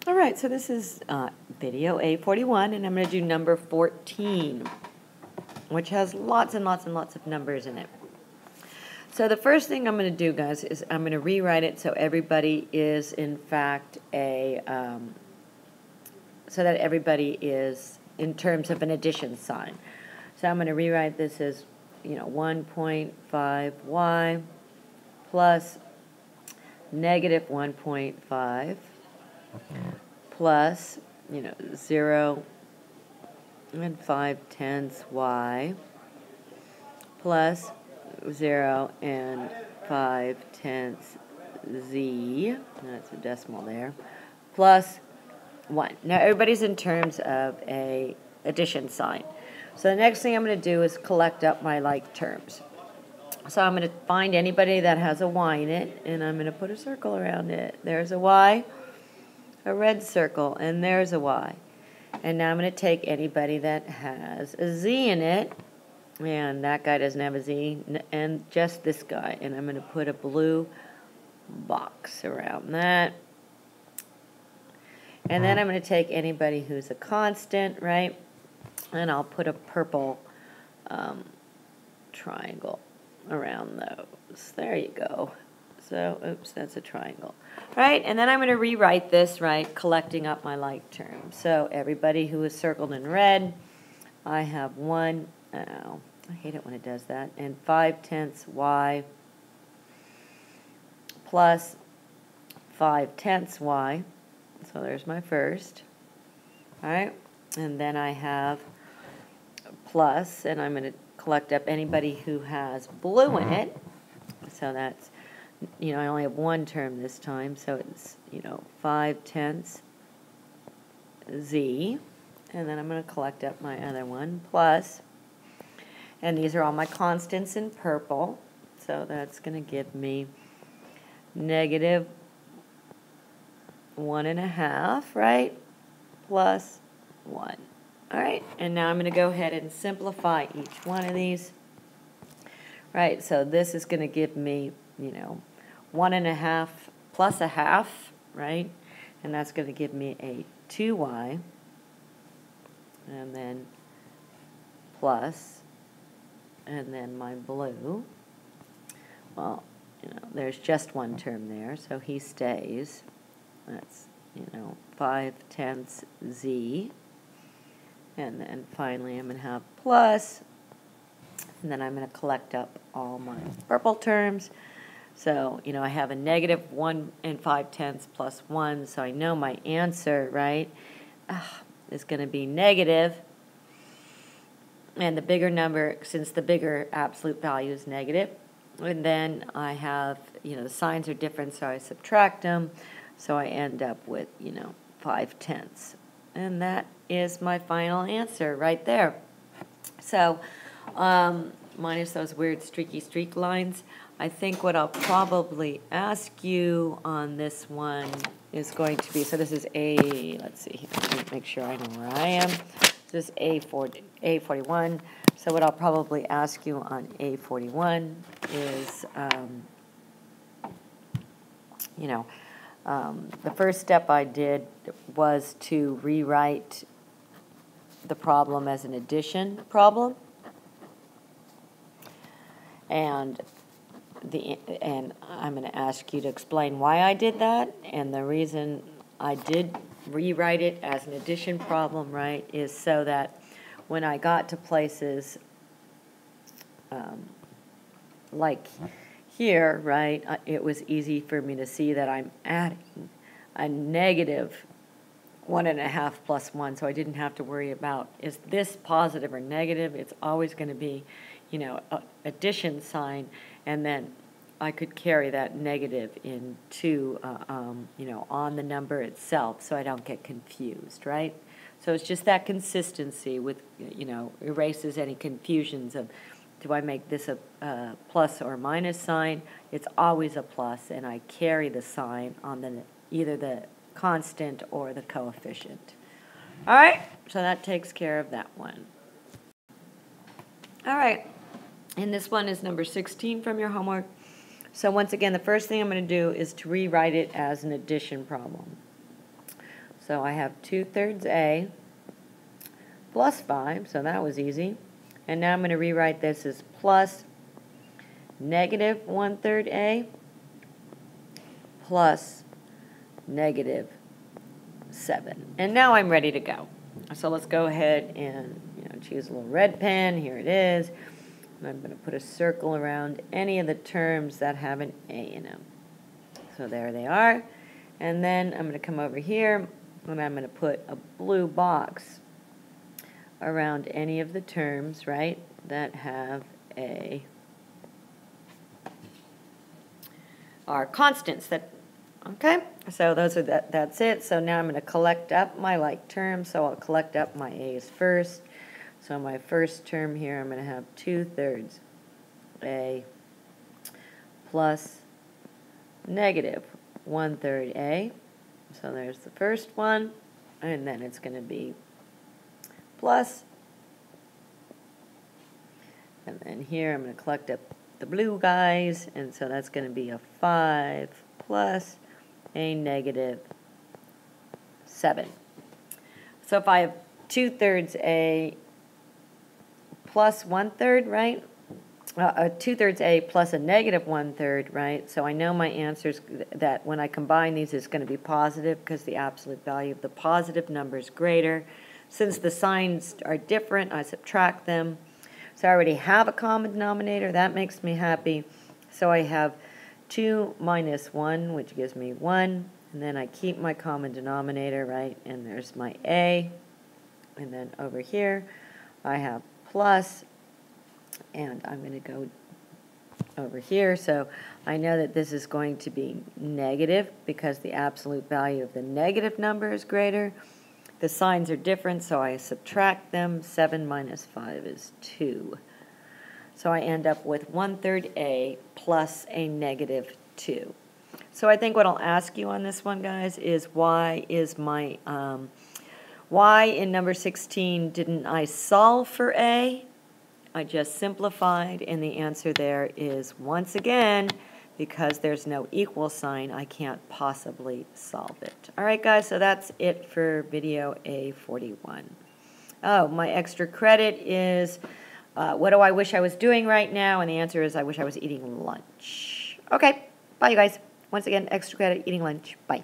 All right, so this is video A41, and I'm going to do number 14, which has lots and lots and lots of numbers in it. So the first thing I'm going to do, guys, is I'm going to rewrite it so everybody is, in fact, so that everybody is in terms of an addition sign. So I'm going to rewrite this as, 1.5y plus negative 1.5 plus, 0 and 5/10 y plus 0 and 5/10 z, that's a decimal there, plus 1. Now everybody's in terms of a addition sign. So the next thing I'm going to do is collect up my like terms. So I'm going to find anybody that has a y in it, and I'm going to put a circle around it. There's a y, a red circle, and there's a y. And now I'm going to take anybody that has a z in it, and that guy doesn't have a z, and just this guy. And I'm going to put a blue box around that. And then I'm going to take anybody who's a constant, right? And I'll put a purple triangle around those. There you go. So, oops, that's a triangle. Right, and then I'm going to rewrite this, right, collecting up my like terms. So everybody who is circled in red, I have 1, I hate it when it does that, and 5/10 y plus 5/10 y. So there's my first. All right, and then I have plus, and I'm going to collect up anybody who has blue in it. So that's, I only have one term this time, so it's, 5/10 z, and then I'm going to collect up my other one, plus, and these are all my constants in purple, so that's going to give me negative 1.5, right, plus 1. All right, and now I'm going to go ahead and simplify each one of these. Right, so this is going to give me, 1.5 plus a half, right? And that's going to give me a 2y. And then plus, and then my blue. Well, there's just one term there, so he stays. That's, 5/10 z. And then finally I'm going to have plus, and then I'm going to collect up all my purple terms. So, I have a negative 1 and 5/10 plus 1, so I know my answer, right, is going to be negative. And the bigger number, since the bigger absolute value is negative, and then I have, the signs are different, so I subtract them, so I end up with, 5/10. And that is my final answer right there. So, minus those weird streaky streak lines, I think what I'll probably ask you on this one is going to be, so this is let's see here, let me make sure I know where I am. This is A41. So what I'll probably ask you on A41 is, the first step I did was to rewrite the problem as an addition problem, and I'm going to ask you to explain why I did that. And the reason I did rewrite it as an addition problem, right, is so that when I got to places like here, right, it was easy for me to see that I'm adding a negative 1.5 plus 1, so I didn't have to worry about, is this positive or negative? It's always going to be, addition sign, and then I could carry that negative into, on the number itself, so I don't get confused, right? So it's just that consistency with, erases any confusions of, do I make this a plus or minus sign? It's always a plus, and I carry the sign on either the constant or the coefficient. All right, so that takes care of that one. All right, and this one is number 16 from your homework. So once again, the first thing I'm going to do is to rewrite it as an addition problem. So I have 2/3 A plus 5, so that was easy. And now I'm going to rewrite this as plus negative 1/3 A plus negative 7. And now I'm ready to go. So let's go ahead and choose a little red pen. Here it is. And I'm going to put a circle around any of the terms that have an A in them. So there they are. And then I'm going to come over here and I'm going to put a blue box around any of the terms, right, that have A, are constants that, okay, so those are that's it. So now I'm going to collect up my like terms, so I'll collect up my A's first. So my first term here, I'm going to have 2/3 A plus negative 1/3 A. So there's the first one, and then it's going to be plus, and then here I'm going to collect up the blue guys, and so that's going to be a 5 plus a negative 7. So if I have 2/3 A plus 1/3, right? 2/3 A plus a negative 1/3, right? So I know my answers that when I combine these is going to be positive because the absolute value of the positive number is greater. Since the signs are different, I subtract them. So I already have a common denominator. That makes me happy. So I have 2 minus 1, which gives me 1. And then I keep my common denominator, right? And there's my A. And then over here, I have plus. And I'm going to go over here. So I know that this is going to be negative because the absolute value of the negative number is greater. The signs are different, so I subtract them. 7 minus 5 is 2. So I end up with 1/3 A plus a negative 2. So I think what I'll ask you on this one, guys, is why in number 16 didn't I solve for A? I just simplified, and the answer there is, once again, because there's no equal sign, I can't possibly solve it. All right, guys, so that's it for video A41. Oh, my extra credit is, what do I wish I was doing right now? And the answer is, I wish I was eating lunch. Okay, bye, you guys. Once again, extra credit, eating lunch. Bye.